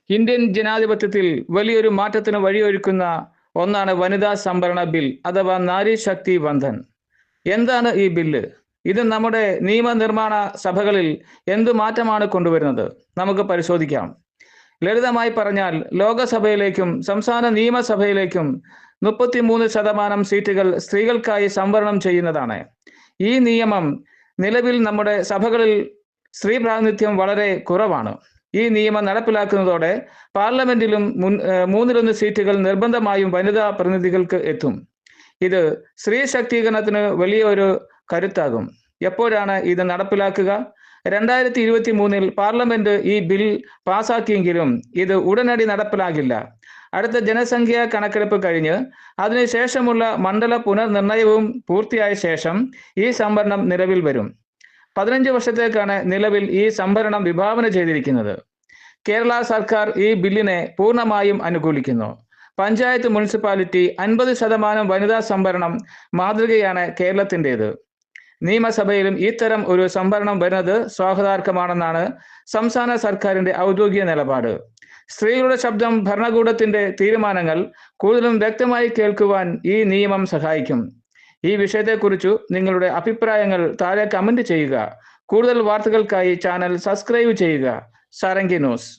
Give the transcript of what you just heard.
Indian ജനാധിപത്യത്തിൽ വലിയൊരു മാറ്റത്തിന് വഴിയൊരുക്കുന്ന ഒന്നാണ് വനിതാ സംവരണ ബിൽ അഥവാ നാരി ശക്തി വന്ദൻ. എന്താണ് ഈ ബില്ല്? ഇത് നമ്മുടെ നിയമനിർമ്മാണ സഭകളിൽ എന്തു മാറ്റമാണ് കൊണ്ടുവരുന്നത്? നമുക്ക് പരിശോധിക്കാം. ലളിതമായി പറഞ്ഞാൽ ലോകസഭയിലേക്കും സംസ്ഥാന നിയമസഭയിലേക്കും 33% സീറ്റുകൾ സ്ത്രീകൾക്കായി സംവരണം ചെയ്യുന്നതാണ്. ഈ നിയമം നിലവിൽ നമ്മുടെ സഭകളിൽ സ്ത്രീ പ്രാതിനിധ്യം വളരെ കുറവാണ്. ഈ നിയമം നടപ്പിലാക്കുന്നതോടെ പാർലമെന്റിലും 1/3 സീറ്റുകൾ നിർബന്ധമായും വനിതാ പ്രതിനിധികൾക്ക് എത്തും. ഇത് സ്ത്രീ ശാക്തീകരണത്തിന് വലിയൊരു കരുത്താകും. എപ്പോഴാണ് ഇത് നടപ്പിലാക്കുക? 2023 പാർലമെന്റ് ഈ ബിൽ പാസാക്കിയെങ്കിലും ഇത് ഉടനടി നടപ്പിലാകില്ല. അടുത്ത ജനസംഖ്യാ കണക്കെടുപ്പ് കഴിഞ്ഞ് അതിനുശേഷമുള്ള മണ്ഡല പുനർനിർണയവും പൂർത്തിയായ ശേഷം ഈ സംവരണം നിലവിൽ വരും. 15 വർഷത്തേക്കാണ് നിലവിൽ ഈ സംവരണം വിഭാവന ചെയ്തിരിക്കുന്നത്. കേരള സർക്കാർ ഈ ബില്ലിനെ പൂർണ്ണമായും അനുകൂലിക്കുന്നു. പഞ്ചായത്ത് മുനിസിപ്പാലിറ്റി 50% വനിതാ സംവരണം മാതൃകയാണ് കേരളത്തിൻ്റെത്. നിയമസഭയിലും ഇത്തരം ഒരു സംവരണം വരുന്നത് സ്വാഗതാർഹമാണെന്നാണ് സംസ്ഥാന സർക്കാരിന്റെ ഔദ്യോഗിക നിലപാട്. സ്ത്രീകളുടെ ശബ്ദം ഭരണകൂടത്തിന്റെ തീരുമാനങ്ങൾ കൂടുതലും വ്യക്തമായി കേൾക്കുവാൻ ഈ നിയമം സഹായിക്കും. ഈ വിഷയത്തെക്കുറിച്ചു നിങ്ങളുടെ അഭിപ്രായങ്ങൾ താഴെ കമന്റ് ചെയ്യുക. കൂടുതൽ വാർത്തകൾക്കായി ചാനൽ സബ്സ്ക്രൈബ് ചെയ്യുക. സാരംഗി ന്യൂസ്.